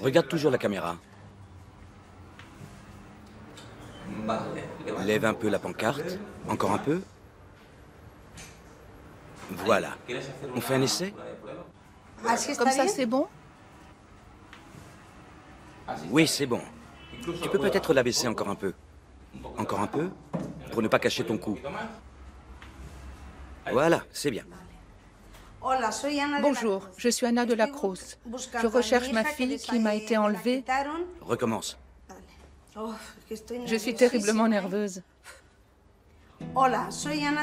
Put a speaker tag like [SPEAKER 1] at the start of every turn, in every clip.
[SPEAKER 1] Regarde toujours la caméra. Lève un peu la pancarte. Encore un peu. Voilà. On fait un essai?
[SPEAKER 2] Comme ça, c'est bon?
[SPEAKER 1] Oui, c'est bon. Tu peux peut-être l'abaisser encore un peu. Encore un peu, pour ne pas cacher ton cou. Voilà, c'est bien.
[SPEAKER 2] Bonjour, je suis Anna de la Cruz. Je recherche ma fille qui m'a été enlevée.
[SPEAKER 1] Recommence.
[SPEAKER 2] Je suis terriblement nerveuse.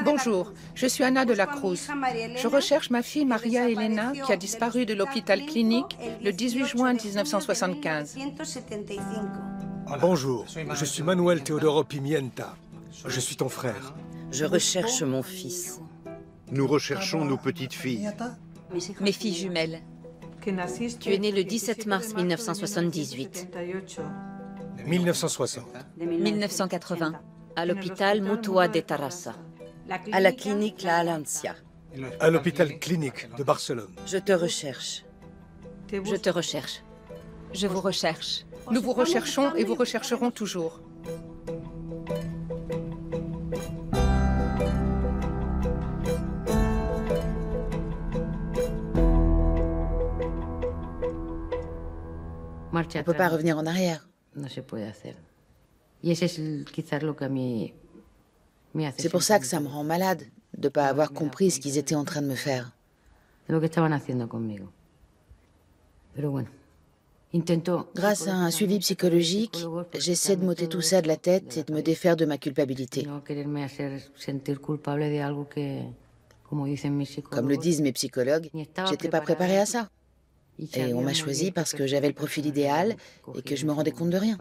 [SPEAKER 2] Bonjour, je suis Anna de la Cruz. Je recherche ma fille Maria Elena qui a disparu de l'hôpital clinique le 18 juin 1975.
[SPEAKER 3] Bonjour, je suis Manuel Teodoro Pimienta. Je suis ton frère.
[SPEAKER 4] Je recherche mon fils.
[SPEAKER 5] Nous recherchons nos petites filles.
[SPEAKER 4] Mes filles jumelles. Tu es né le 17 mars 1978.
[SPEAKER 3] 1960.
[SPEAKER 4] 1980. À l'hôpital Mutua de Tarrasa. À la clinique La Alancia.
[SPEAKER 3] À l'hôpital clinique de Barcelone.
[SPEAKER 4] Je te recherche. Je te recherche.
[SPEAKER 2] Je vous recherche. Nous vous recherchons et vous rechercherons toujours.
[SPEAKER 6] On ne peut pas revenir en arrière. C'est pour ça que ça me rend malade, de ne pas avoir compris ce qu'ils étaient en train de me faire. Grâce à un suivi psychologique, j'essaie de m'ôter tout ça de la tête et de me défaire de ma culpabilité. Comme le disent mes psychologues, j'étais pas préparée à ça. Et on m'a choisi parce que j'avais le profil idéal et que je me rendais compte de rien.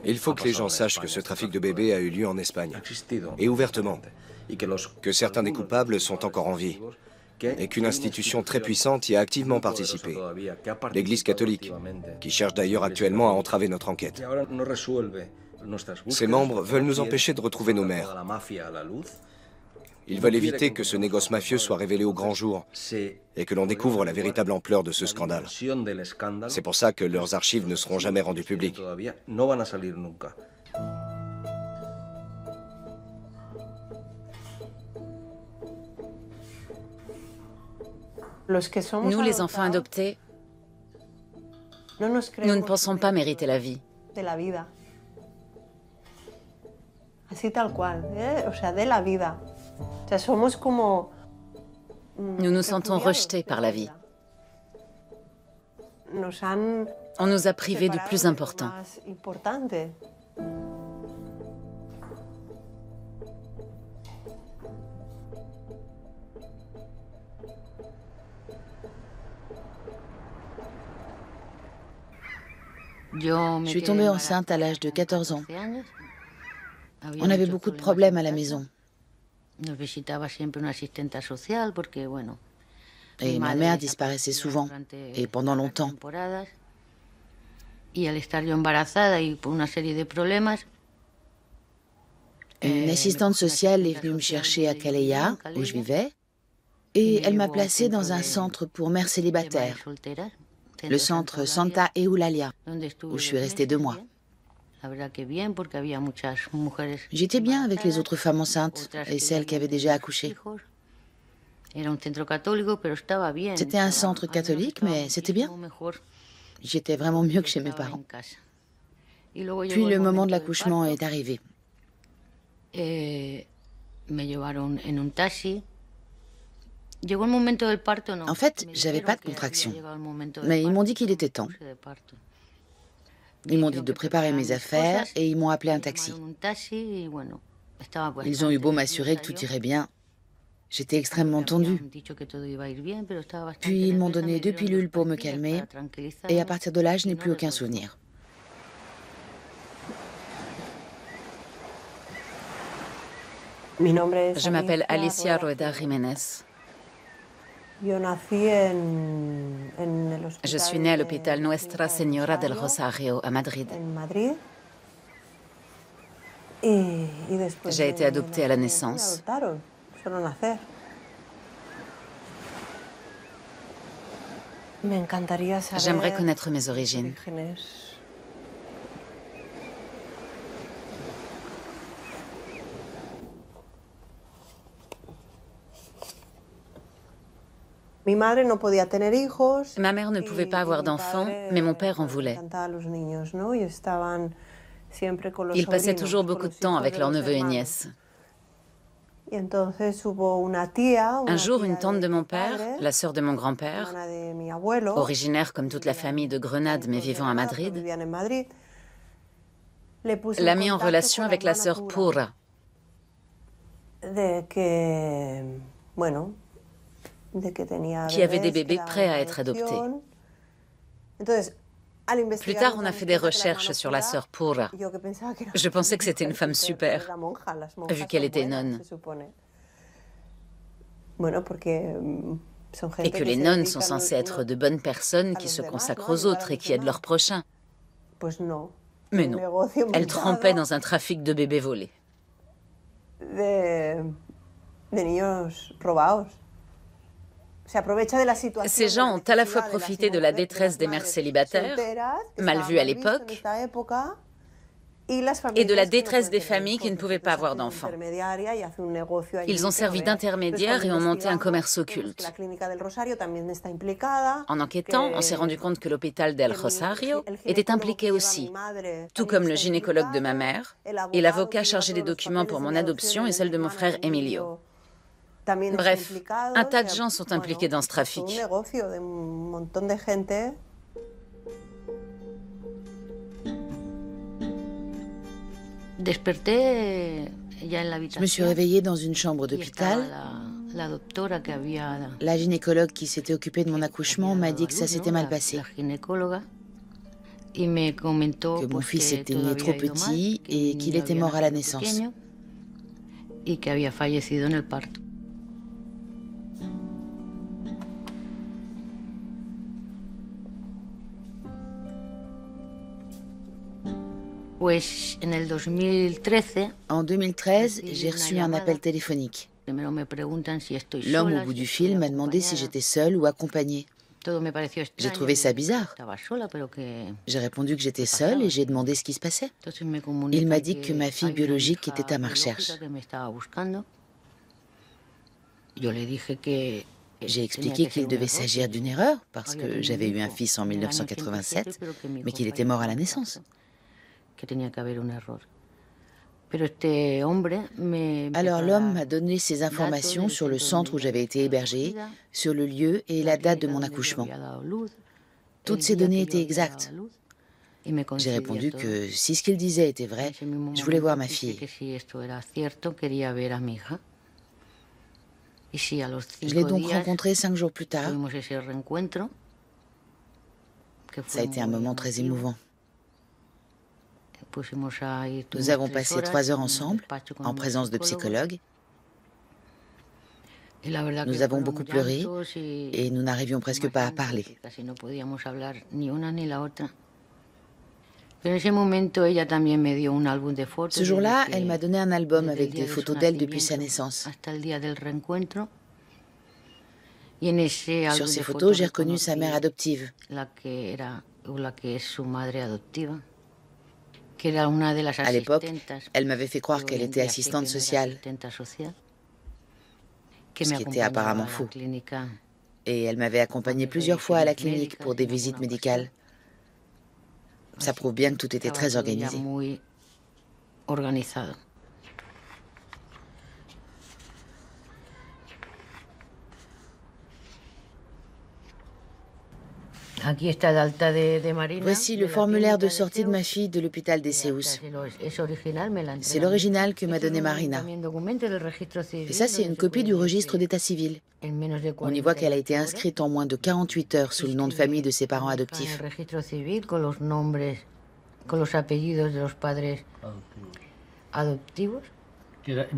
[SPEAKER 7] Il faut que les gens sachent que ce trafic de bébés a eu lieu en Espagne, et ouvertement, que certains des coupables sont encore en vie, et qu'une institution très puissante y a activement participé, l'Église catholique, qui cherche d'ailleurs actuellement à entraver notre enquête. Ces membres veulent nous empêcher de retrouver nos mères. Ils veulent éviter que ce négoce mafieux soit révélé au grand jour et que l'on découvre la véritable ampleur de ce scandale. C'est pour ça que leurs archives ne seront jamais rendues publiques.
[SPEAKER 4] Nous, les enfants adoptés, nous ne pensons pas mériter la vie. Nous nous sentons rejetés par la vie. On nous a privés du plus important.
[SPEAKER 6] Je suis tombée enceinte à l'âge de 14 ans. On avait beaucoup de problèmes à la maison. Et ma mère disparaissait souvent, et pendant longtemps. Une assistante sociale est venue me chercher à Calella, où je vivais, et elle m'a placée dans un centre pour mères célibataires, le centre Santa Eulalia, où je suis restée 2 mois. J'étais bien avec les autres femmes enceintes et celles qui avaient déjà accouché. C'était un centre catholique, mais c'était bien. J'étais vraiment mieux que chez mes parents. Puis le moment de l'accouchement est arrivé. En fait, j'avais pas de contraction, mais ils m'ont dit qu'il était temps. Ils m'ont dit de préparer mes affaires et ils m'ont appelé un taxi. Ils ont eu beau m'assurer que tout irait bien. J'étais extrêmement tendue. Puis ils m'ont donné 2 pilules pour me calmer et à partir de là, je n'ai plus aucun souvenir.
[SPEAKER 4] Je m'appelle Alicia Rueda Jiménez. Je suis née à l'hôpital Nuestra Señora del Rosario à Madrid. J'ai été adoptée à la naissance. J'aimerais connaître mes origines.
[SPEAKER 8] Ma mère
[SPEAKER 4] ne pouvait pas avoir d'enfants, mais mon père en voulait. Ils passaient toujours beaucoup de temps avec leurs neveux et nièces. Un jour, une tante de mon père, la sœur de mon grand-père, originaire comme toute la famille de Grenade mais vivant à Madrid, l'a mis en relation avec la sœur Pura. Qui avait des bébés prêts à être adoptés. Plus tard, on a fait des recherches sur la sœur Pura. Je pensais que c'était une femme super, vu qu'elle était nonne. Et que les nonnes sont censées être de bonnes personnes qui se consacrent aux autres et qui aident leurs prochains. Mais non, elle trempait dans un trafic de bébés volés. Ces gens ont à la fois profité de la détresse des mères célibataires, mal vues à l'époque, et de la détresse des familles qui ne pouvaient pas avoir d'enfants. Ils ont servi d'intermédiaires et ont monté un commerce occulte. En enquêtant, on s'est rendu compte que l'hôpital del Rosario était impliqué aussi, tout comme le gynécologue de ma mère et l'avocat chargé des documents pour mon adoption et celle de mon frère Emilio. Bref, un tas de gens sont impliqués dans ce trafic.
[SPEAKER 6] Je me suis réveillée dans une chambre d'hôpital. La gynécologue qui s'était occupée de mon accouchement m'a dit que ça s'était mal passé. Que mon fils était né trop petit et qu'il était mort à la naissance. En 2013, j'ai reçu un appel téléphonique. L'homme au bout du fil m'a demandé si j'étais seule ou accompagnée. J'ai trouvé ça bizarre. J'ai répondu que j'étais seule et j'ai demandé ce qui se passait. Il m'a dit que ma fille biologique était à ma recherche. J'ai expliqué qu'il devait s'agir d'une erreur parce que j'avais eu un fils en 1987, mais qu'il était mort à la naissance. Alors l'homme m'a donné ces informations sur le centre où j'avais été hébergée, sur le lieu et la date de mon accouchement. Toutes ces données étaient exactes. J'ai répondu que si ce qu'il disait était vrai, je voulais voir ma fille. Je l'ai donc rencontrée 5 jours plus tard. Ça a été un moment très émouvant. Nous avons passé 3 heures ensemble, en présence de psychologues. Nous avons beaucoup pleuré et nous n'arrivions presque pas à parler. Ce jour-là, elle m'a donné un album avec des photos d'elle depuis sa naissance. Sur ces photos, j'ai reconnu sa mère adoptive. À l'époque, elle m'avait fait croire qu'elle était assistante sociale, ce qui était apparemment faux. Et elle m'avait accompagnée plusieurs fois à la clinique pour des visites médicales. Ça prouve bien que tout était très organisé. Voici le formulaire de sortie de ma fille de l'hôpital des Seus. C'est l'original que m'a donné Marina. Et ça, c'est une copie du registre d'état civil. On y voit qu'elle a été inscrite en moins de 48 heures sous le nom de famille de ses parents adoptifs.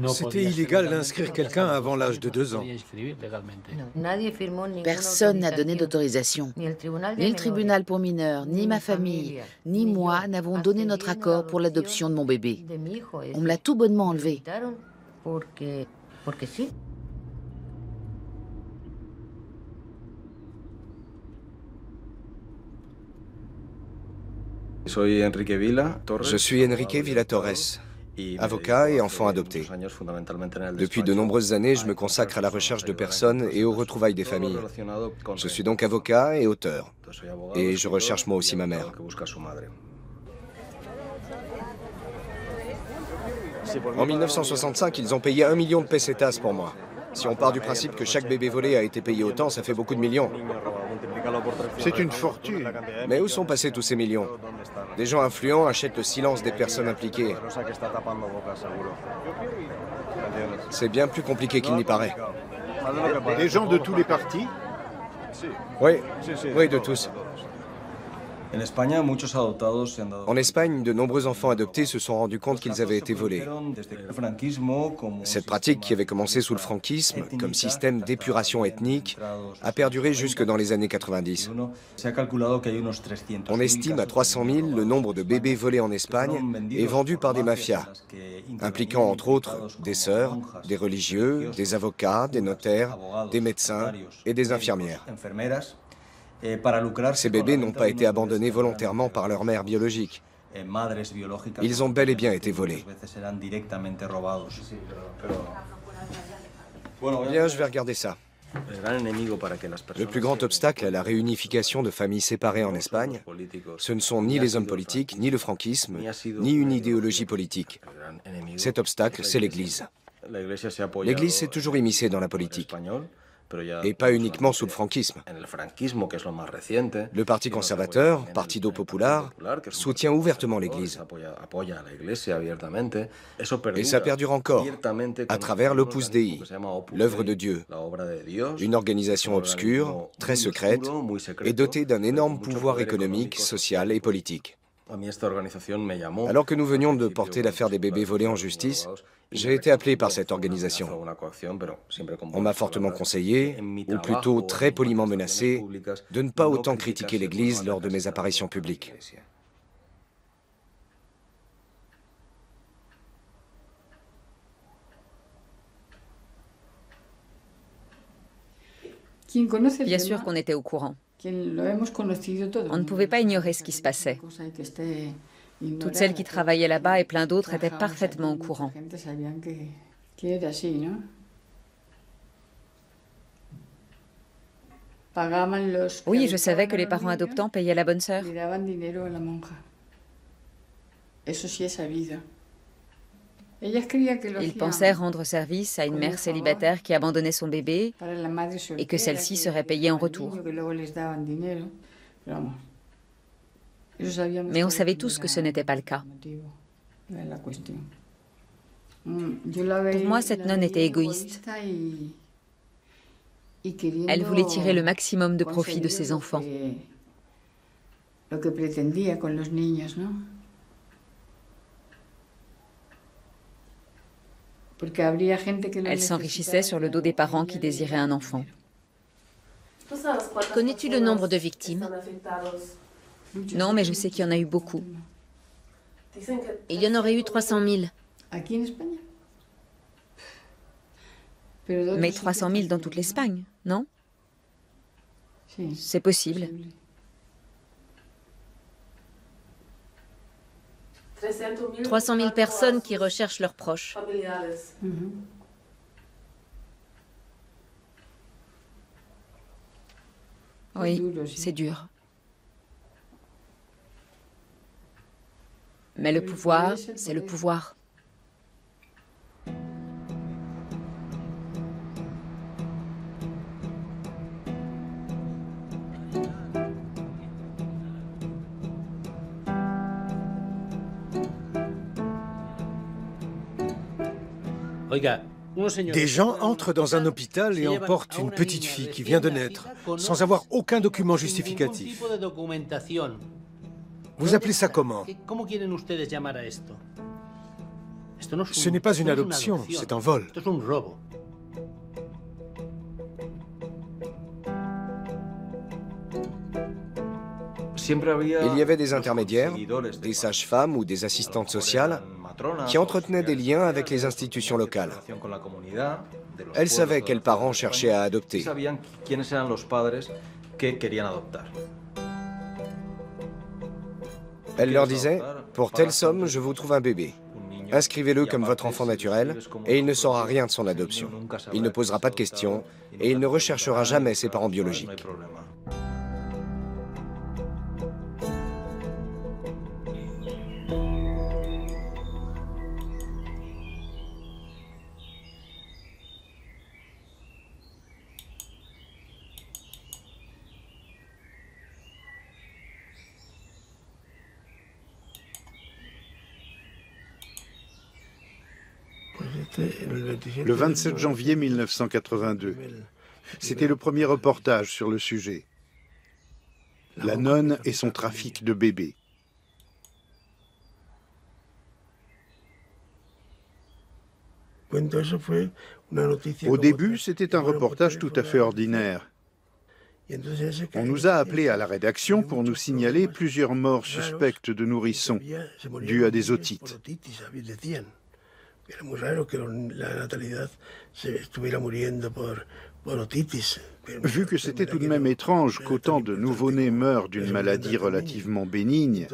[SPEAKER 3] C'était illégal d'inscrire quelqu'un avant l'âge de 2 ans.
[SPEAKER 6] Personne n'a donné d'autorisation. Ni le tribunal pour mineurs, ni ma famille, ni moi n'avons donné notre accord pour l'adoption de mon bébé. On me l'a tout bonnement enlevé.
[SPEAKER 7] Je suis Enrique Villa Torres, avocat et enfant adopté. Depuis de nombreuses années, je me consacre à la recherche de personnes et aux retrouvailles des familles. Je suis donc avocat et auteur. Et je recherche moi aussi ma mère. En 1965, ils ont payé 1 million de pesetas pour moi. Si on part du principe que chaque bébé volé a été payé autant, ça fait beaucoup de millions.
[SPEAKER 5] C'est une fortune.
[SPEAKER 7] Mais où sont passés tous ces millions? Des gens influents achètent le silence des personnes impliquées. C'est bien plus compliqué qu'il n'y paraît.
[SPEAKER 5] Des gens de tous les partis?
[SPEAKER 7] Oui, oui, de tous. En Espagne, de nombreux enfants adoptés se sont rendus compte qu'ils avaient été volés. Cette pratique, qui avait commencé sous le franquisme, comme système d'épuration ethnique, a perduré jusque dans les années 90. On estime à 300 000 le nombre de bébés volés en Espagne et vendus par des mafias, impliquant entre autres des sœurs, des religieux, des avocats, des notaires, des médecins et des infirmières. Ces bébés n'ont pas été abandonnés volontairement par leur mère biologique. Ils ont bel et bien été volés. Bien, je vais regarder ça. Le plus grand obstacle à la réunification de familles séparées en Espagne, ce ne sont ni les hommes politiques, ni le franquisme, ni une idéologie politique. Cet obstacle, c'est l'Église. L'Église s'est toujours immiscée dans la politique. Et pas uniquement sous le franquisme. Le Parti conservateur, Partido Popular, soutient ouvertement l'Église. Et ça perdure encore, à travers l'Opus Dei, l'œuvre de Dieu, une organisation obscure, très secrète, et dotée d'un énorme pouvoir économique, social et politique. Alors que nous venions de porter l'affaire des bébés volés en justice, j'ai été appelé par cette organisation. On m'a fortement conseillé, ou plutôt très poliment menacé, de ne pas autant critiquer l'Église lors de mes apparitions publiques.
[SPEAKER 4] Bien sûr qu'on était au courant. On ne pouvait pas ignorer ce qui se passait. Toutes celles qui travaillaient là-bas et plein d'autres étaient parfaitement au courant. Oui, je savais que les parents adoptants payaient la bonne sœur. Ils pensaient rendre service à une mère célibataire qui abandonnait son bébé et que celle-ci serait payée en retour. Mais on savait tous que ce n'était pas le cas. Pour moi, cette nonne était égoïste. Elle voulait tirer le maximum de profit de ses enfants. Elle s'enrichissait sur le dos des parents qui désiraient un enfant.
[SPEAKER 8] Connais-tu le nombre de victimes?
[SPEAKER 4] Non, mais je sais qu'il y en a eu beaucoup.
[SPEAKER 8] Il y en aurait eu 300 000.
[SPEAKER 4] Mais 300 000 dans toute l'Espagne, non? C'est possible.
[SPEAKER 8] 300 000 personnes qui recherchent leurs proches.
[SPEAKER 4] Oui, c'est dur. Mais le pouvoir, c'est le pouvoir.
[SPEAKER 3] Des gens entrent dans un hôpital et emportent une petite fille qui vient de naître, sans avoir aucun document justificatif. Vous appelez ça comment? Ce n'est pas une adoption, c'est un vol.
[SPEAKER 7] Il y avait des intermédiaires, des sages-femmes ou des assistantes sociales qui entretenaient des liens avec les institutions locales. Elles savaient quels parents cherchaient à adopter. Elles leur disaient « Pour telle somme, je vous trouve un bébé. Inscrivez-le comme votre enfant naturel et il ne saura rien de son adoption. Il ne posera pas de questions et il ne recherchera jamais ses parents biologiques. »
[SPEAKER 5] Le 27 janvier 1982, c'était le premier reportage sur le sujet. La nonne et son trafic de bébés. Au début, c'était un reportage tout à fait ordinaire. On nous a appelés à la rédaction pour nous signaler plusieurs morts suspectes de nourrissons, dues à des otites. Vu que c'était tout de même étrange qu'autant de nouveau-nés meurent d'une maladie relativement bénigne,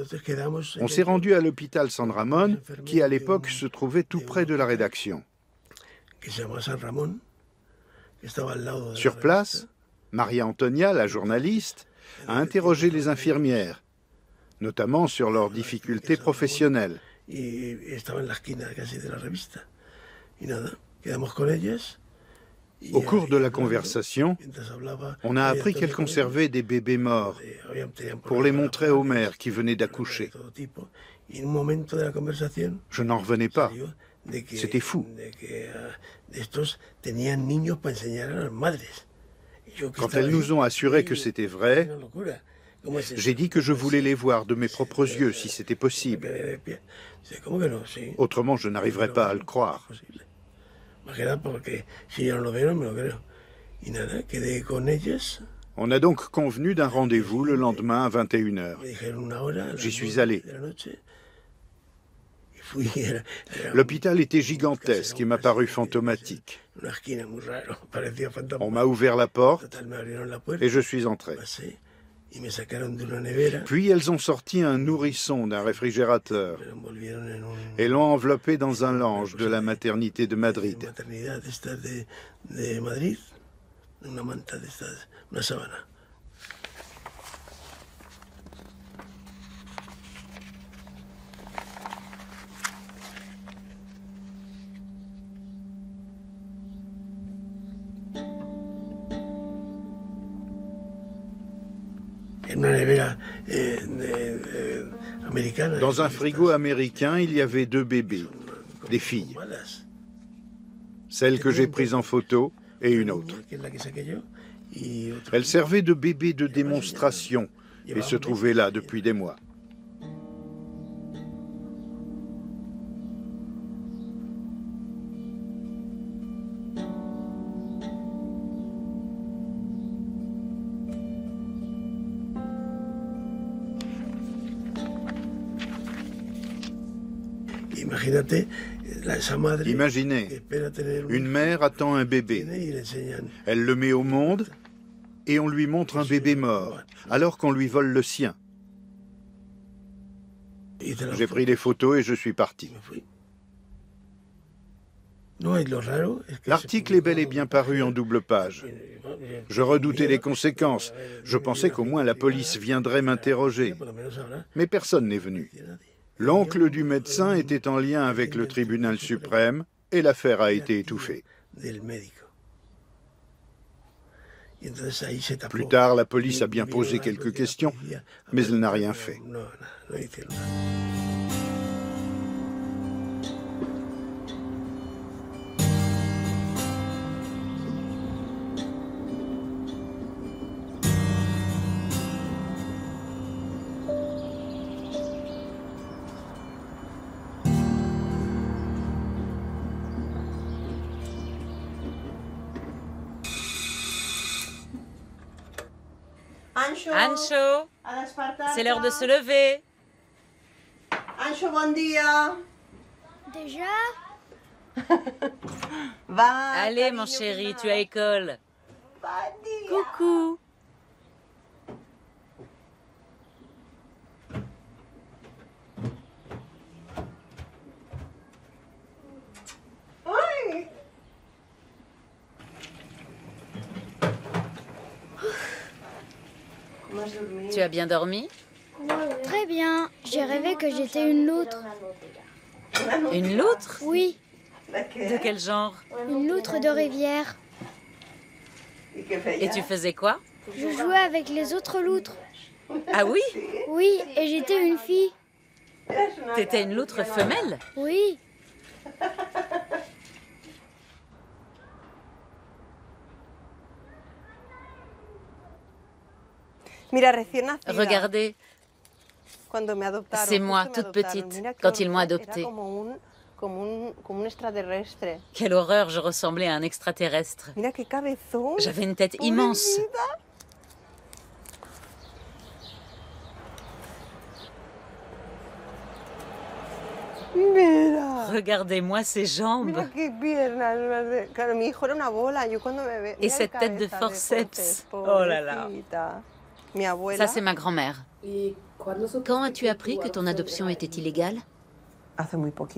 [SPEAKER 5] on s'est rendu à l'hôpital San Ramón, qui à l'époque se trouvait tout près de la rédaction. Sur place, Maria Antonia, la journaliste, a interrogé les infirmières, notamment sur leurs difficultés professionnelles. Au cours de la conversation, on a appris qu'elle conservait des bébés morts pour les montrer aux mères qui venaient d'accoucher. Je n'en revenais pas. C'était fou. Quand elles nous ont assuré que c'était vrai, j'ai dit que je voulais les voir de mes propres yeux si c'était possible. Autrement, je n'arriverais pas à le croire. On a donc convenu d'un rendez-vous le lendemain à 21h. J'y suis allé. L'hôpital était gigantesque et m'a paru fantomatique. On m'a ouvert la porte et je suis entré. Puis elles ont sorti un nourrisson d'un réfrigérateur et l'ont enveloppé dans un lange de la maternité de Madrid. Dans un frigo américain, il y avait 2 bébés, des filles. Celle que j'ai prise en photo et une autre. Elle servait de bébé de démonstration et se trouvait là depuis des mois. Imaginez, une mère attend un bébé. Elle le met au monde et on lui montre un bébé mort, alors qu'on lui vole le sien. J'ai pris les photos et je suis parti. L'article est bel et bien paru en double page. Je redoutais les conséquences. Je pensais qu'au moins la police viendrait m'interroger. Mais personne n'est venu. L'oncle du médecin était en lien avec le tribunal suprême et l'affaire a été étouffée. Plus tard, la police a bien posé quelques questions, mais elle n'a rien fait.
[SPEAKER 8] Ancho, c'est l'heure de se lever.
[SPEAKER 9] Ancho, bon dia.
[SPEAKER 10] Déjà?
[SPEAKER 8] Allez, mon chéri, tu as école. Coucou. Tu as bien dormi?
[SPEAKER 10] Très bien. J'ai rêvé que j'étais une loutre.
[SPEAKER 8] Une loutre?
[SPEAKER 10] Oui,
[SPEAKER 8] De quel genre?
[SPEAKER 10] une loutre de rivière.
[SPEAKER 8] Et tu faisais quoi?
[SPEAKER 10] Je jouais avec les autres loutres.
[SPEAKER 8] Ah oui?
[SPEAKER 10] Oui, et j'étais une fille.
[SPEAKER 8] T'étais une loutre femelle?
[SPEAKER 10] Oui.
[SPEAKER 8] Regardez, c'est moi, toute petite, quand ils m'ont adoptée. Quelle horreur, je ressemblais à un extraterrestre. J'avais une tête immense. Regardez-moi ces jambes. Et cette tête de forceps. Oh là là. Ça, c'est ma grand-mère.
[SPEAKER 4] Quand as-tu appris que ton adoption était illégale?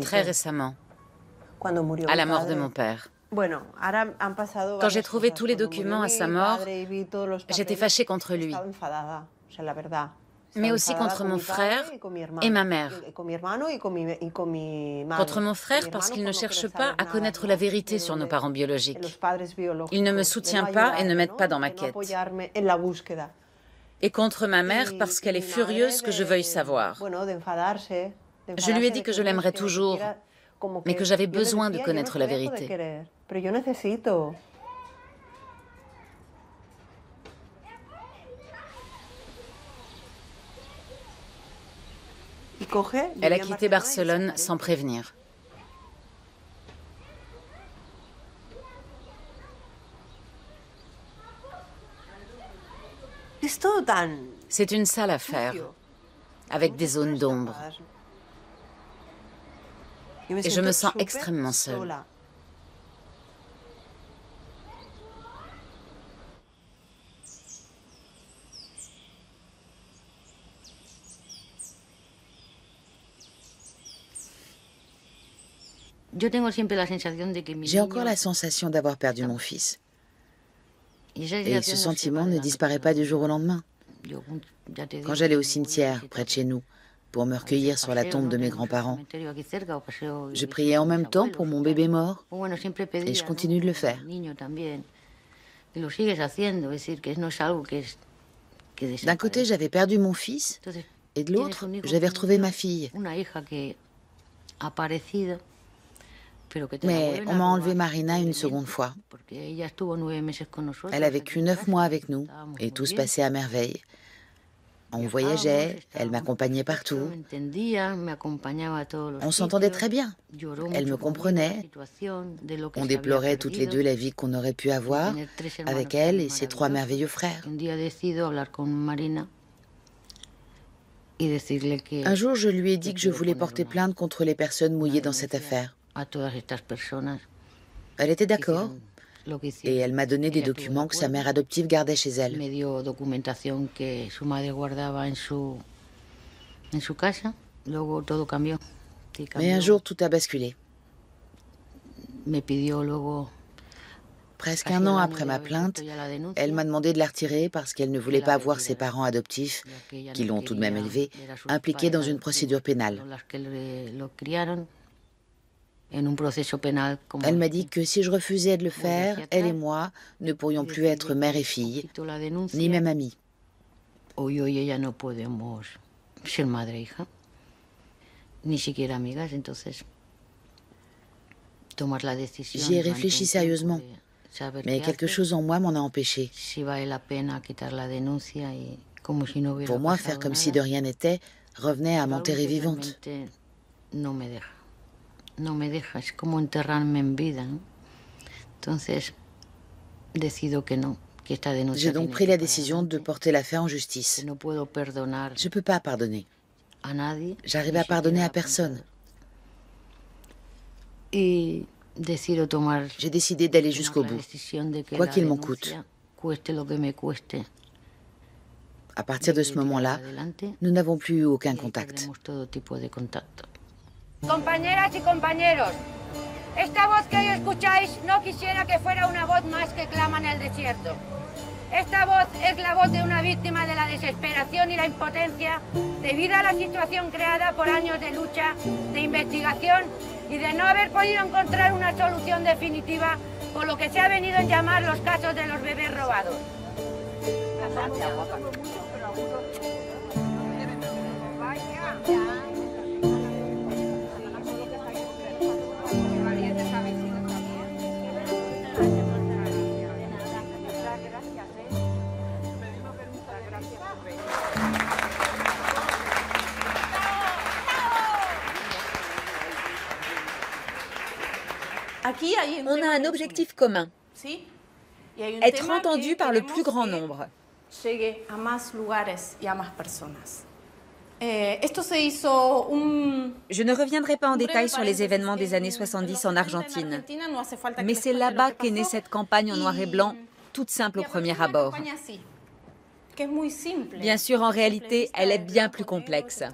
[SPEAKER 8] Très récemment, à la mort de mon père. Quand j'ai trouvé tous les documents à sa mort, j'étais fâchée contre lui, mais aussi contre mon frère et ma mère. Contre mon frère parce qu'il ne cherche pas à connaître la vérité sur nos parents biologiques. Il ne me soutient pas et ne m'aide pas dans ma quête. Et contre ma mère parce qu'elle est furieuse que je veuille savoir. Je lui ai dit que je l'aimerais toujours, mais que j'avais besoin de connaître la vérité. Elle a quitté Barcelone sans prévenir. C'est une sale affaire, avec des zones d'ombre. Et je me sens extrêmement seule.
[SPEAKER 6] J'ai encore la sensation d'avoir perdu mon fils. Et ce sentiment ne disparaît pas du jour au lendemain. Quand j'allais au cimetière, près de chez nous, pour me recueillir sur la tombe de mes grands-parents, je priais en même temps pour mon bébé mort, et je continue de le faire. D'un côté, j'avais perdu mon fils, et de l'autre, j'avais retrouvé ma fille. Mais on m'a enlevé Marina une seconde fois. Elle a vécu 9 mois avec nous et tout se passait à merveille. On voyageait, elle m'accompagnait partout. On s'entendait très bien. Elle me comprenait. On déplorait toutes les deux la vie qu'on aurait pu avoir avec elle et ses 3 merveilleux frères. Un jour, je lui ai dit que je voulais porter plainte contre les personnes mouillées dans cette affaire. Elle était d'accord et elle m'a donné des documents que sa mère adoptive gardait chez elle. Mais un jour, tout a basculé. Presque 1 an après ma plainte, elle m'a demandé de la retirer parce qu'elle ne voulait pas voir ses parents adoptifs, qui l'ont tout de même élevée, impliqués dans une procédure pénale. Elle m'a dit que si je refusais de le faire, elle et moi ne pourrions plus être mère et fille, ni même amies. J'y ai réfléchi sérieusement, mais quelque chose en moi m'en a empêché. Pour moi, faire comme si de rien n'était revenait à m'enterrer vivante.
[SPEAKER 11] No me deja, es como enterrarme en vida, ¿no? Entonces decido que no,
[SPEAKER 6] J'ai donc pris la décision de porter l'affaire en justice. Je ne peux pas pardonner. J'arrive à pardonner à personne. J'ai décidé d'aller jusqu'au bout, quoi qu'il m'en coûte. À partir de ce moment-là, nous n'avons plus eu aucun contact.
[SPEAKER 11] Compañeras y compañeros, esta voz que hoy escucháis no quisiera que fuera una voz más que clama en el desierto. Esta voz es la voz de una víctima de la desesperación y la impotencia debido a la situación creada por años de lucha, de investigación y de no haber podido encontrar una solución definitiva por lo que se ha venido a llamar los casos de los bebés robados.
[SPEAKER 8] On a un objectif commun, être entendu par le plus grand nombre. Je ne reviendrai pas en détail sur les événements des années 70 en Argentine, mais c'est là-bas qu'est née cette campagne en noir et blanc, toute simple au premier abord. Bien sûr, en réalité, elle est bien plus complexe.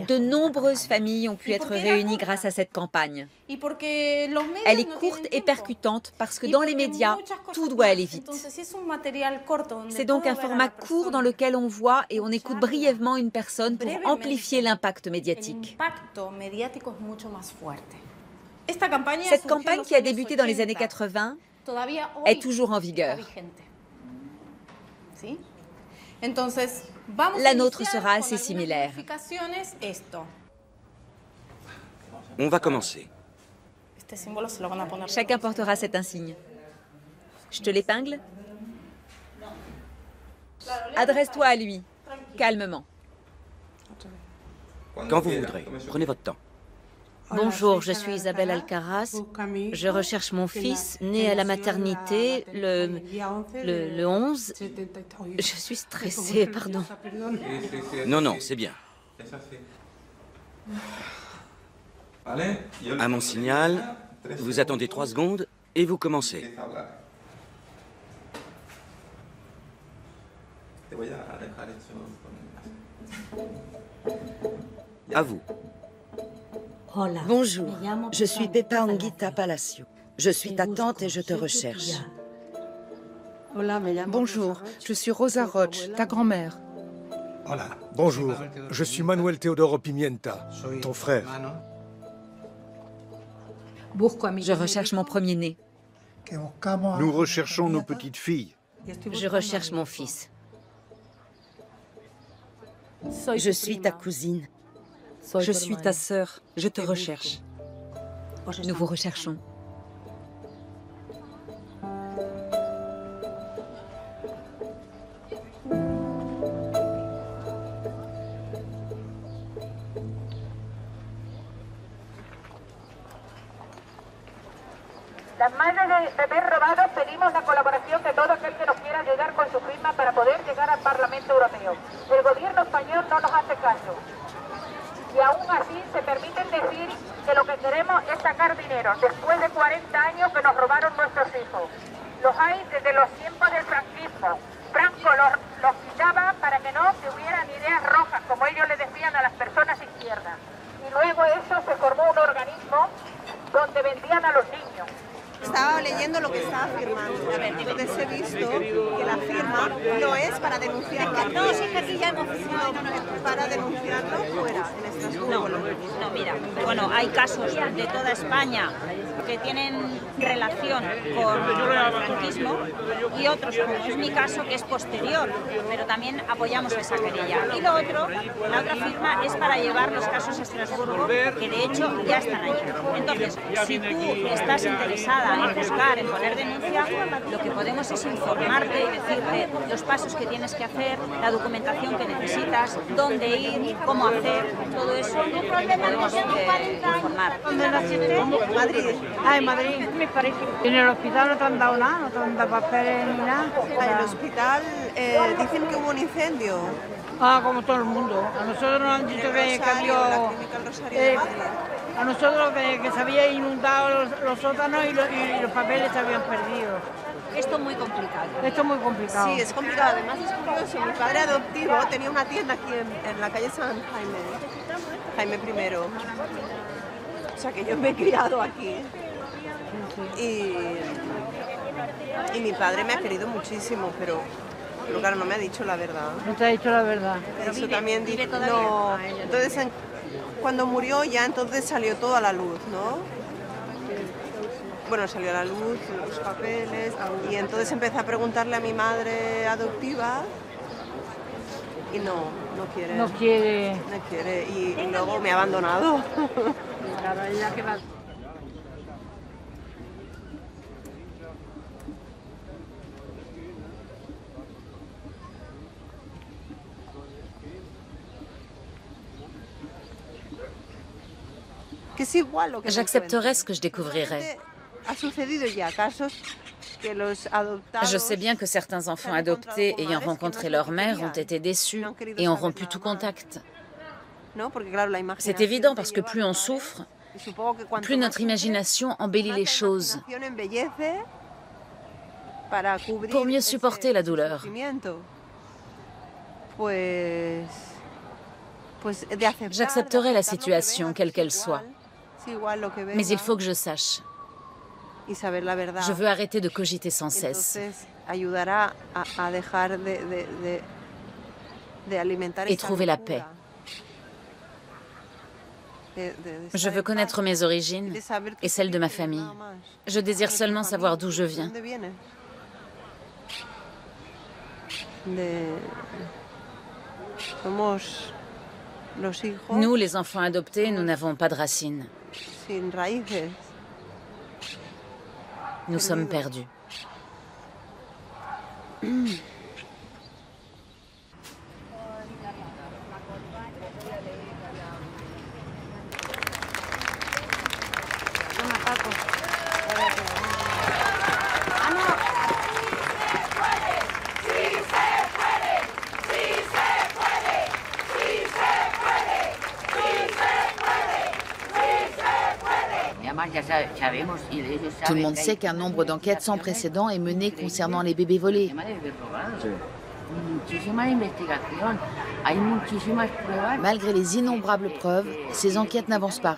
[SPEAKER 8] De nombreuses familles ont pu être réunies grâce à cette campagne. Elle est courte et percutante parce que dans les médias, tout doit aller vite. C'est donc un format court dans lequel on voit et on écoute brièvement une personne pour amplifier l'impact médiatique. Cette campagne qui a débuté dans les années 80 est toujours en vigueur. La nôtre sera assez similaire.
[SPEAKER 1] On va commencer.
[SPEAKER 8] Chacun portera cet insigne. Je te l'épingle? Adresse-toi à lui, calmement.
[SPEAKER 1] Quand vous voudrez. Prenez votre temps.
[SPEAKER 12] Bonjour, je suis Isabelle Alcaraz. Je recherche mon fils, né à la maternité le 11. Je suis stressée, pardon.
[SPEAKER 1] Non, non, c'est bien. À mon signal, vous attendez 3 secondes et vous commencez. À vous.
[SPEAKER 13] Bonjour, je suis Pepa Anguita Palacio. Je suis ta tante et je te recherche.
[SPEAKER 2] Bonjour, je suis Rosa Roche, ta grand-mère.
[SPEAKER 3] Bonjour, je suis Manuel Teodoro Pimienta, ton frère.
[SPEAKER 8] Je recherche mon premier-né.
[SPEAKER 5] Nous recherchons nos petites filles.
[SPEAKER 12] Je recherche mon fils.
[SPEAKER 13] Je suis ta cousine.
[SPEAKER 14] Je suis ta sœur, je te recherche.
[SPEAKER 8] Nous vous recherchons.
[SPEAKER 11] Las madres de bebés robados pedimos la colaboración de todo aquel que nos quiera ayudar con su firma para poder llegar al Parlamento Europeo. El gobierno español no nos hace caso. Y aún así se permiten decir que lo que queremos es sacar dinero después de 40 años que nos robaron nuestros hijos. Los hay desde los tiempos del franquismo. Franco los quitaba para que no tuvieran ideas rojas, como ellos le decían a las personas izquierdas. Y luego eso se formó un organismo donde vendían a los niños.
[SPEAKER 9] Estaba leyendo lo que estaba firmando. A ver, entonces he visto que la firma no es para denunciarlo.
[SPEAKER 11] No, sí que aquí ya hemos firmado.
[SPEAKER 9] Para denunciarlo fuera, en Estrasburgo.
[SPEAKER 15] No, mira, bueno, hay casos de toda España que tienen relación con el franquismo y otros, como es mi caso, que es posterior, pero también apoyamos esa querella. Y lo otro, la otra firma es para llevar los casos a Estrasburgo, que de hecho ya están allí. Entonces, si tú estás interesada en buscar, en poner denuncia, lo que podemos es informarte y decirte los pasos que tienes que hacer, la documentación que necesitas, dónde ir, cómo hacer, todo eso podemos informar.
[SPEAKER 9] ¿Dónde naciste? Madrid. Ah, en Madrid.
[SPEAKER 11] En el hospital no te han dado nada, no te han dado papeles ni nada.
[SPEAKER 9] En el hospital dicen que hubo un incendio.
[SPEAKER 11] Ah, como todo el mundo. A nosotros nos han dicho que había... A nosotros que se habían inundado los sótanos y los papeles se habían perdido.
[SPEAKER 15] Esto es muy complicado.
[SPEAKER 11] Esto es muy complicado.
[SPEAKER 9] Sí, es complicado. Además es curioso. Mi padre adoptivo tenía una tienda aquí en la calle San Jaime I. O sea que yo me he criado aquí. Y mi padre me ha querido muchísimo, pero claro, no me ha dicho la verdad.
[SPEAKER 11] No te ha dicho la verdad.
[SPEAKER 9] Eso también dice. No. Entonces, cuando murió ya entonces salió todo a la luz, ¿no? Bueno, salió a la luz los papeles y entonces empecé a preguntarle a mi madre adoptiva y no quiere.
[SPEAKER 11] No quiere.
[SPEAKER 9] No quiere y luego me ha abandonado.
[SPEAKER 11] Claro, ella que va.
[SPEAKER 4] J'accepterai ce que je découvrirai. Je sais bien que certains enfants adoptés ayant rencontré leur mère ont été déçus et ont rompu tout contact. C'est évident parce que plus on souffre, plus notre imagination embellit les choses pour mieux supporter la douleur. J'accepterai la situation, quelle qu'elle soit. Mais il faut que je sache. Je veux arrêter de cogiter sans cesse. Et trouver la paix. Je veux connaître mes origines et celles de ma famille. Je désire seulement savoir d'où je viens. Nous, les enfants adoptés, nous n'avons pas de racines. Nous sommes perdus.
[SPEAKER 6] Tout le monde sait qu'un nombre d'enquêtes sans précédent est mené concernant les bébés volés. Malgré les innombrables preuves, ces enquêtes n'avancent pas.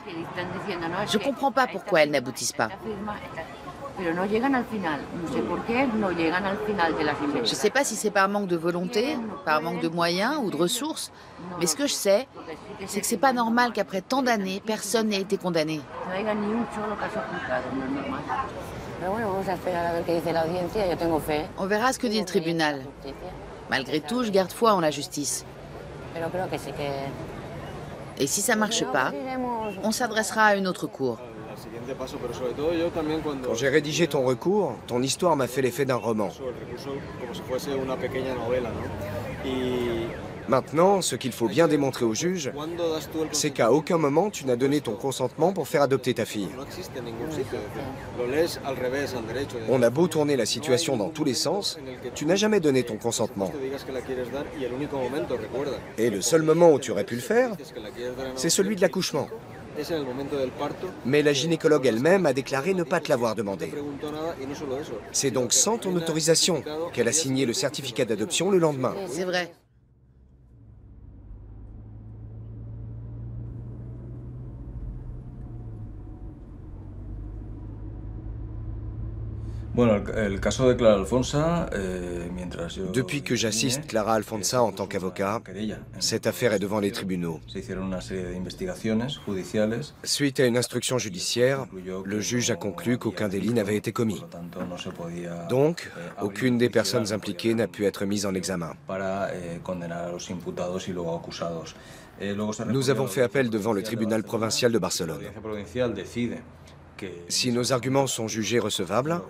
[SPEAKER 6] Je ne comprends pas pourquoi elles n'aboutissent pas. Je ne sais pas si c'est par manque de volonté, par manque de moyens ou de ressources, mais ce que je sais, c'est que c'est pas normal qu'après tant d'années, personne n'ait été condamné. On verra ce que dit le tribunal. Malgré tout, je garde foi en la justice. Et si ça ne marche pas, on s'adressera à une autre cour.
[SPEAKER 7] Quand j'ai rédigé ton recours, ton histoire m'a fait l'effet d'un roman. Maintenant, ce qu'il faut bien démontrer au juge, c'est qu'à aucun moment tu n'as donné ton consentement pour faire adopter ta fille. On a beau tourner la situation dans tous les sens, tu n'as jamais donné ton consentement. Et le seul moment où tu aurais pu le faire, c'est celui de l'accouchement. Mais la gynécologue elle-même a déclaré ne pas te l'avoir demandé. C'est donc sans ton autorisation qu'elle a signé le certificat d'adoption le lendemain.
[SPEAKER 6] C'est vrai.
[SPEAKER 7] Depuis que j'assiste Clara Alfonsa en tant qu'avocat, cette affaire est devant les tribunaux. Suite à une instruction judiciaire, le juge a conclu qu'aucun délit n'avait été commis. Donc, aucune des personnes impliquées n'a pu être mise en examen. Nous avons fait appel devant le tribunal provincial de Barcelone. Si nos arguments sont jugés recevables,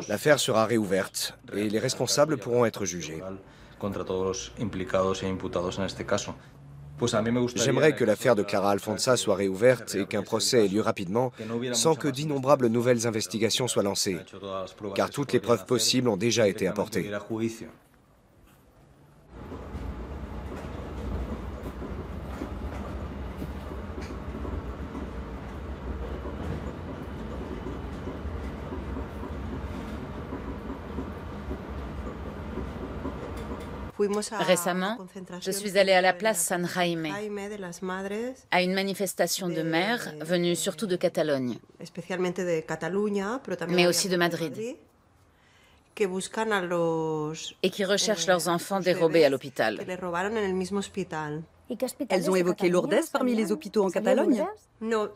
[SPEAKER 7] l'affaire sera réouverte et les responsables pourront être jugés. J'aimerais que l'affaire de Clara Alfonsa soit réouverte et qu'un procès ait lieu rapidement, sans que d'innombrables nouvelles investigations soient lancées, car toutes les preuves possibles ont déjà été apportées.
[SPEAKER 4] Récemment, je suis allée à la place San Jaime, à une manifestation de mères venues surtout de Catalogne, mais aussi de Madrid, et qui recherchent leurs enfants dérobés à l'hôpital.
[SPEAKER 14] Elles ont évoqué Lourdes parmi les hôpitaux en Catalogne?
[SPEAKER 4] Non,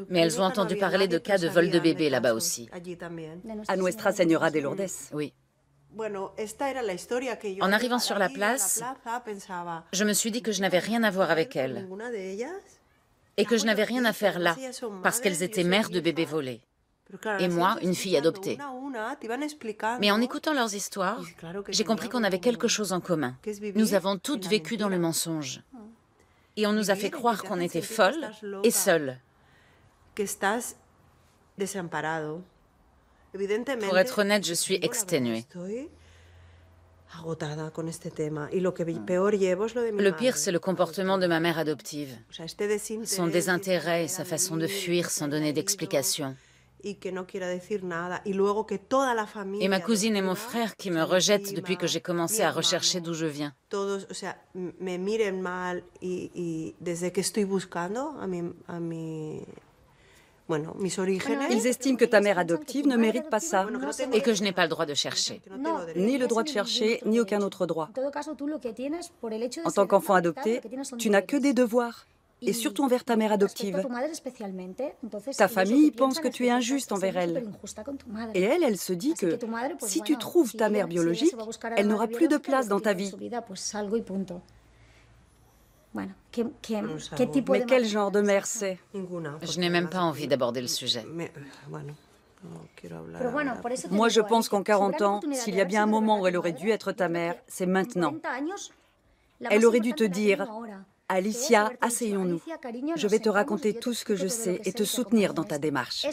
[SPEAKER 4] mais elles ont entendu parler de cas de vol de bébés là-bas aussi.
[SPEAKER 14] À Nuestra Señora de Lourdes.
[SPEAKER 4] Oui. En arrivant sur la place, je me suis dit que je n'avais rien à voir avec elles et que je n'avais rien à faire là parce qu'elles étaient mères de bébés volés et moi, une fille adoptée. Mais en écoutant leurs histoires, j'ai compris qu'on avait quelque chose en commun. Nous avons toutes vécu dans le mensonge et on nous a fait croire qu'on était folles et seules. Pour être honnête, je suis exténuée. Le pire, c'est le comportement de ma mère adoptive. Son désintérêt et sa façon de fuir sans donner d'explication. Et ma cousine et mon frère qui me rejettent depuis que j'ai commencé à rechercher d'où je viens.
[SPEAKER 14] Ils estiment que ta mère adoptive ne mérite pas ça.
[SPEAKER 4] Et que je n'ai pas le droit de chercher.
[SPEAKER 14] Ni le droit de chercher, ni aucun autre droit. En tant qu'enfant adopté, tu n'as que des devoirs. Et surtout envers ta mère adoptive. Ta famille pense que tu es injuste envers elle. Et elle se dit que si tu trouves ta mère biologique, elle n'aura plus de place dans ta vie. Mais quel genre de mère c'est?
[SPEAKER 4] Je n'ai même pas envie d'aborder le sujet.
[SPEAKER 14] Moi, je pense qu'en 40 ans, s'il y a bien un moment où elle aurait dû être ta mère, c'est maintenant. Elle aurait dû te dire: Alicia, asseyons-nous. Je vais te raconter tout ce que je sais et te soutenir dans ta démarche.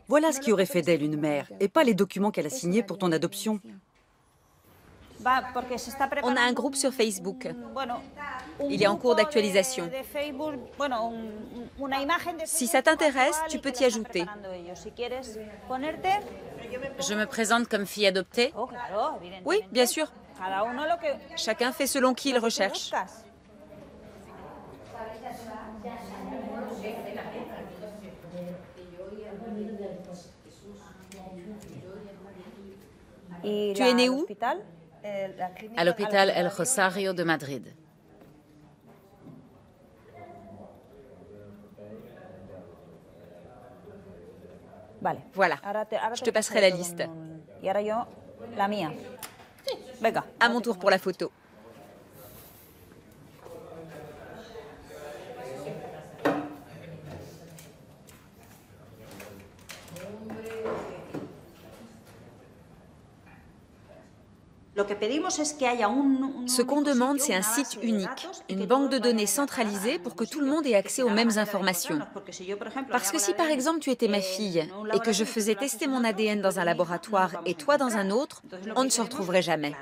[SPEAKER 14] Voilà ce qui aurait fait d'elle une mère, et pas les documents qu'elle a signés pour ton adoption.
[SPEAKER 8] On a un groupe sur Facebook. Il est en cours d'actualisation. Si ça t'intéresse, tu peux t'y ajouter.
[SPEAKER 4] Je me présente comme fille adoptée?
[SPEAKER 8] Oui, bien sûr. Chacun fait selon qui il recherche. Tu es née où?
[SPEAKER 4] À l'hôpital El Rosario de Madrid.
[SPEAKER 8] Voilà, je te passerai la liste. À mon tour pour la photo. Ce qu'on demande, c'est un site unique, une banque de données centralisée pour que tout le monde ait accès aux mêmes informations. Parce que si par exemple tu étais ma fille et que je faisais tester mon ADN dans un laboratoire et toi dans un autre, on ne se retrouverait jamais.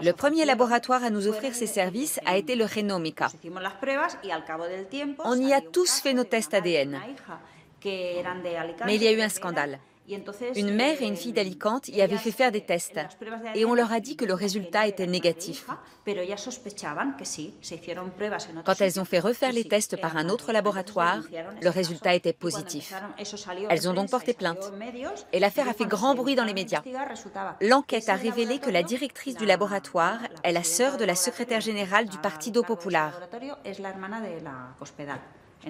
[SPEAKER 8] Le premier laboratoire à nous offrir ces services a été le Genómica. On y a tous fait nos tests ADN. Mais il y a eu un scandale. Une mère et une fille d'Alicante y avaient fait faire des tests et on leur a dit que le résultat était négatif. Quand elles ont fait refaire les tests par un autre laboratoire, le résultat était positif. Elles ont donc porté plainte et l'affaire a fait grand bruit dans les médias. L'enquête a révélé que la directrice du laboratoire est la sœur de la secrétaire générale du Partido Popular.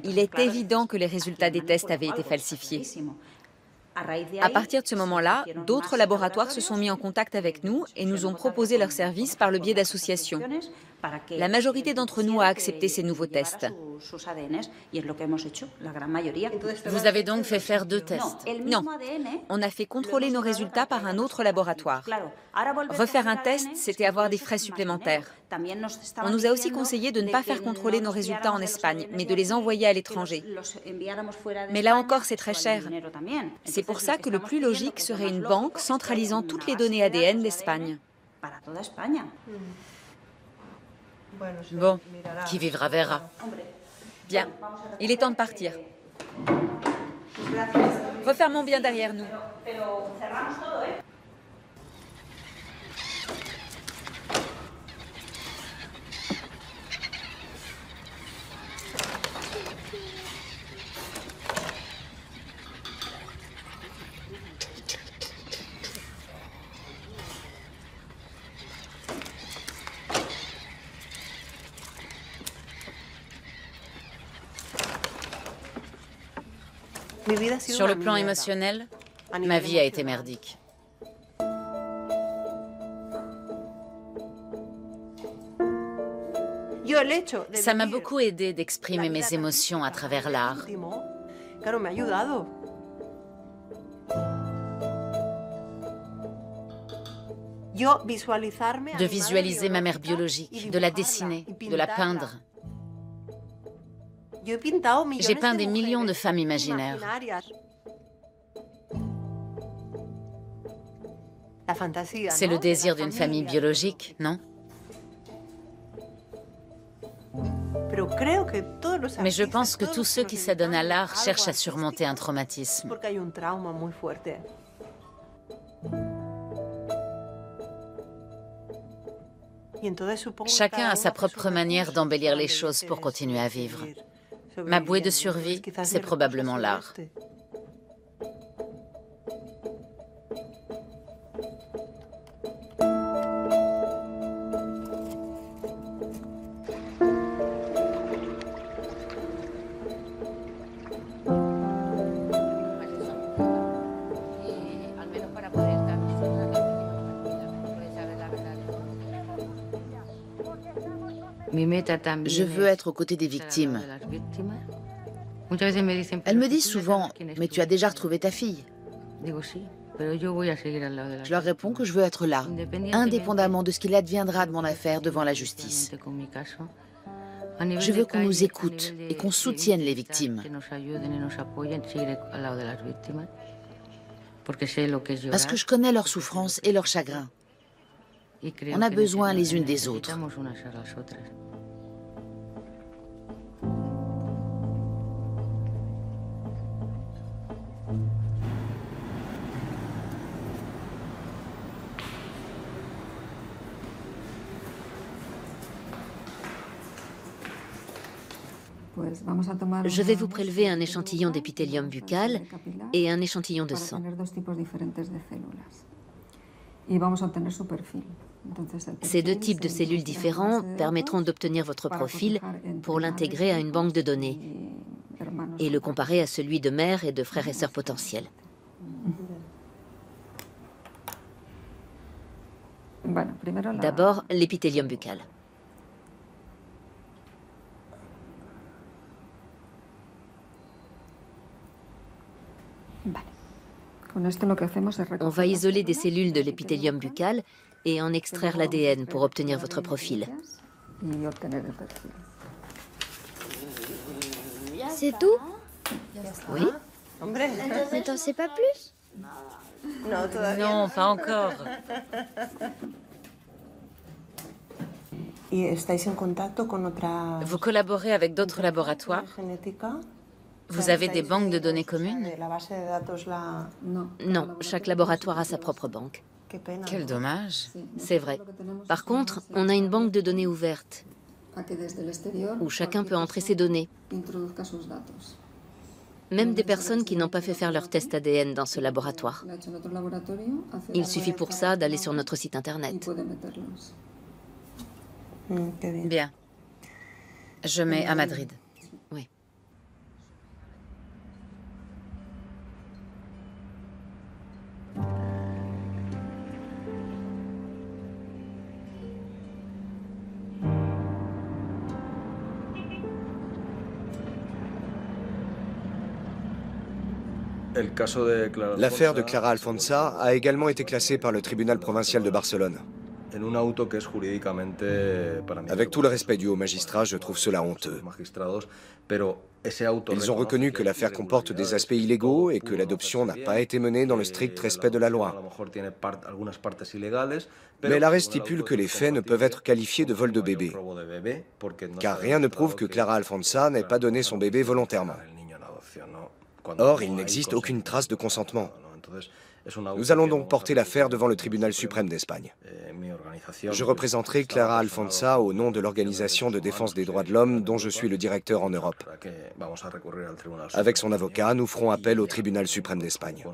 [SPEAKER 8] Il est évident que les résultats des tests avaient été falsifiés. À partir de ce moment-là, d'autres laboratoires se sont mis en contact avec nous et nous ont proposé leurs services par le biais d'associations. La majorité d'entre nous a accepté ces nouveaux tests.
[SPEAKER 4] Vous avez donc fait faire 2 tests?
[SPEAKER 8] Non, on a fait contrôler nos résultats par un autre laboratoire. Refaire un test, c'était avoir des frais supplémentaires. On nous a aussi conseillé de ne pas faire contrôler nos résultats en Espagne, mais de les envoyer à l'étranger. Mais là encore, c'est très cher. C'est pour ça que le plus logique serait une banque centralisant toutes les données ADN d'Espagne.
[SPEAKER 4] Bon, qui vivra verra.
[SPEAKER 8] Bien, il est temps de partir. Refermons bien derrière nous.
[SPEAKER 4] Sur le plan émotionnel, ma vie a été merdique. Ça m'a beaucoup aidé d'exprimer mes émotions à travers l'art. De visualiser ma mère biologique, de la dessiner, de la peindre. J'ai peint des millions de femmes imaginaires. C'est le désir d'une famille biologique, non? Mais je pense que tous ceux qui s'adonnent à l'art cherchent à surmonter un traumatisme. Chacun a sa propre manière d'embellir les choses pour continuer à vivre. Ma bouée de survie, c'est probablement l'art.
[SPEAKER 6] Je veux être aux côtés des victimes. Elles me disent souvent, mais tu as déjà retrouvé ta fille. Je leur réponds que je veux être là, indépendamment de ce qu'il adviendra de mon affaire devant la justice. Je veux qu'on nous écoute et qu'on soutienne les victimes. Parce que je connais leur souffrance et leur chagrin. On a besoin les unes des autres.
[SPEAKER 12] Je vais vous prélever un échantillon d'épithélium buccal et un échantillon de sang. Ces 2 types de cellules différents permettront d'obtenir votre profil pour l'intégrer à une banque de données et le comparer à celui de mères et de frères et sœurs potentiels. D'abord, l'épithélium buccal. On va isoler des cellules de l'épithélium buccal et en extraire l'ADN pour obtenir votre profil.
[SPEAKER 10] C'est tout?
[SPEAKER 12] Oui.
[SPEAKER 10] Mais t'en sais pas plus?
[SPEAKER 4] Non, pas encore. Vous collaborez avec d'autres laboratoires? Vous avez des banques de données communes?
[SPEAKER 12] Non, chaque laboratoire a sa propre banque.
[SPEAKER 4] Quel dommage.
[SPEAKER 12] C'est vrai. Par contre, on a une banque de données ouverte, où chacun peut entrer ses données. Même des personnes qui n'ont pas fait faire leur test ADN dans ce laboratoire. Il suffit pour ça d'aller sur notre site internet.
[SPEAKER 4] Bien. Je mets à Madrid.
[SPEAKER 12] Oui.
[SPEAKER 7] L'affaire de Clara Alfonsa a également été classée par le tribunal provincial de Barcelone. Avec tout le respect dû aux magistrats, je trouve cela honteux. Ils ont reconnu que l'affaire comporte des aspects illégaux et que l'adoption n'a pas été menée dans le strict respect de la loi. Mais l'arrêt stipule que les faits ne peuvent être qualifiés de vol de bébé, car rien ne prouve que Clara Alfonsa n'ait pas donné son bébé volontairement. Or, il n'existe aucune trace de consentement. Nous allons donc porter l'affaire devant le tribunal suprême d'Espagne. Je représenterai Clara Alfonsa au nom de l'Organisation de défense des droits de l'homme dont je suis le directeur en Europe. Avec son avocat, nous ferons appel au tribunal suprême d'Espagne.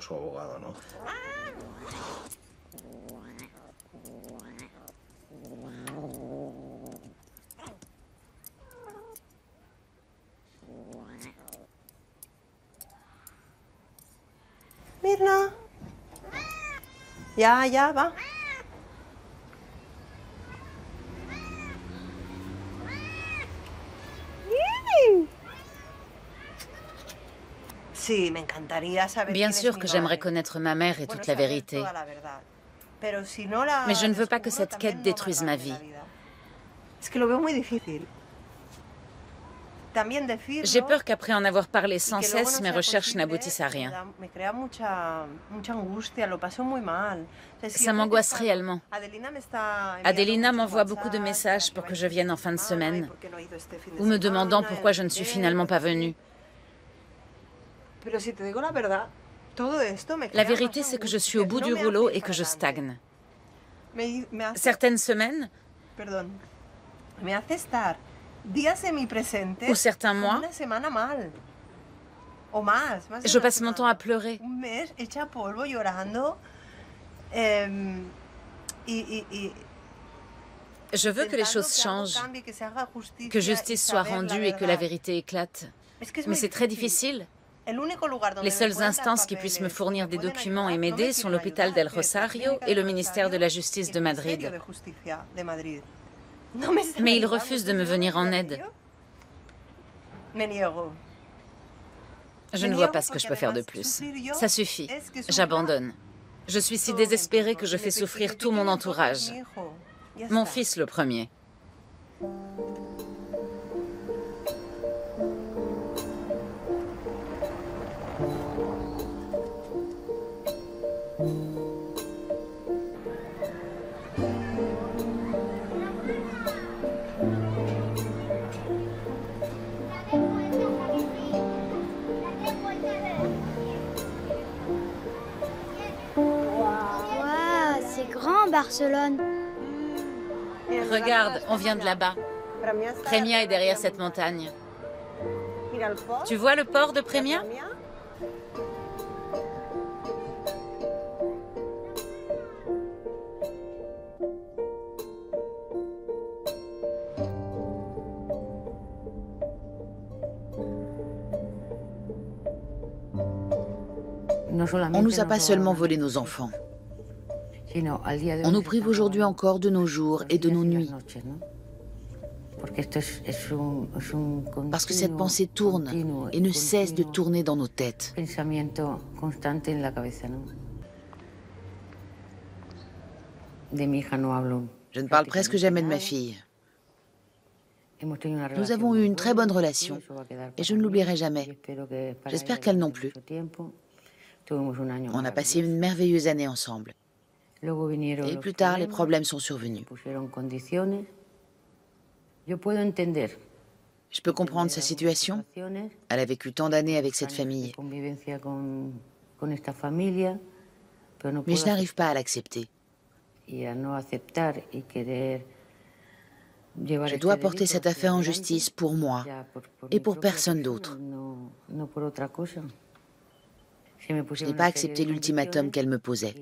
[SPEAKER 9] Mirna. Ya, va.
[SPEAKER 4] Bien sûr que j'aimerais connaître ma mère et toute la vérité. Mais je ne veux pas que cette quête détruise ma vie. J'ai peur qu'après en avoir parlé sans cesse, mes recherches n'aboutissent à rien. Ça m'angoisse réellement. Adelina m'envoie beaucoup de messages pour que je vienne en fin de semaine, ou me demandant pourquoi je ne suis finalement pas venue. La vérité, c'est que je suis au bout du rouleau et que je stagne. Certaines semaines, ou certains mois, je passe mon temps à pleurer. Je veux que les choses changent, que justice soit rendue et que la vérité éclate. Mais c'est très difficile. Les seules instances qui puissent me fournir des documents et m'aider sont l'hôpital del Rosario et le ministère de la Justice de Madrid. Mais ils refusent de me venir en aide. Je ne vois pas ce que je peux faire de plus. Ça suffit. J'abandonne. Je suis si désespérée que je fais souffrir tout mon entourage. Mon fils le premier.
[SPEAKER 10] Barcelone.
[SPEAKER 4] Regarde, on vient de là-bas. Premia est derrière cette montagne. Tu vois le port de Premia?
[SPEAKER 6] On nous a pas seulement volé nos enfants. On nous prive aujourd'hui encore de nos jours et de nos nuits. Parce que cette pensée tourne et ne cesse de tourner dans nos têtes. Je ne parle presque jamais de ma fille. Nous avons eu une très bonne relation et je ne l'oublierai jamais. J'espère qu'elle non plus. On a passé une merveilleuse année ensemble. Et plus tard, les problèmes sont survenus. Je peux comprendre sa situation. Elle a vécu tant d'années avec cette famille. Mais je n'arrive pas à l'accepter. Je dois porter cette affaire en justice pour moi et pour personne d'autre. Je n'ai pas accepté l'ultimatum qu'elle me posait.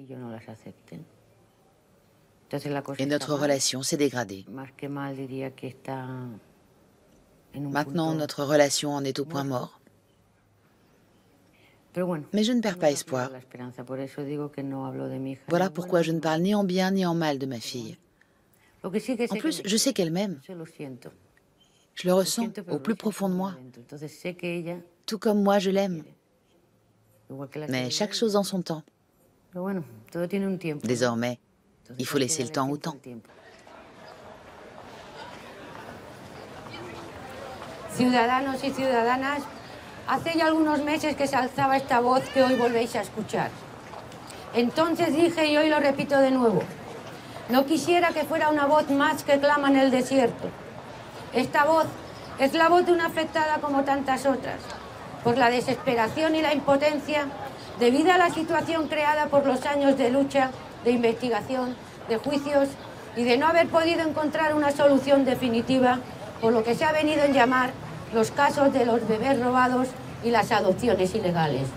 [SPEAKER 6] Et notre relation s'est dégradée. Maintenant, notre relation en est au point mort. Mais je ne perds pas espoir. Voilà pourquoi je ne parle ni en bien ni en mal de ma fille. En plus, je sais qu'elle m'aime. Je le ressens au plus profond de moi. Tout comme moi, je l'aime. Mais chaque chose en son temps. Désormais, il faut laisser le temps au temps.
[SPEAKER 16] Ciudadanos y ciudadanas, hace ya algunos meses que se alzaba esta voz que hoy volvéis a escuchar. Entonces dije y hoy lo repito de nuevo, no quisiera que fuera una voz más que clama en el desierto. Esta voz es la voz de una afectada como tantas otras, por la desesperación y la impotencia debido a la situación creada por los años de lucha, de investigación, de juicios y de no haber podido encontrar una solución definitiva por lo que se ha venido a llamar los casos de los bebés robados y las adopciones ilegales.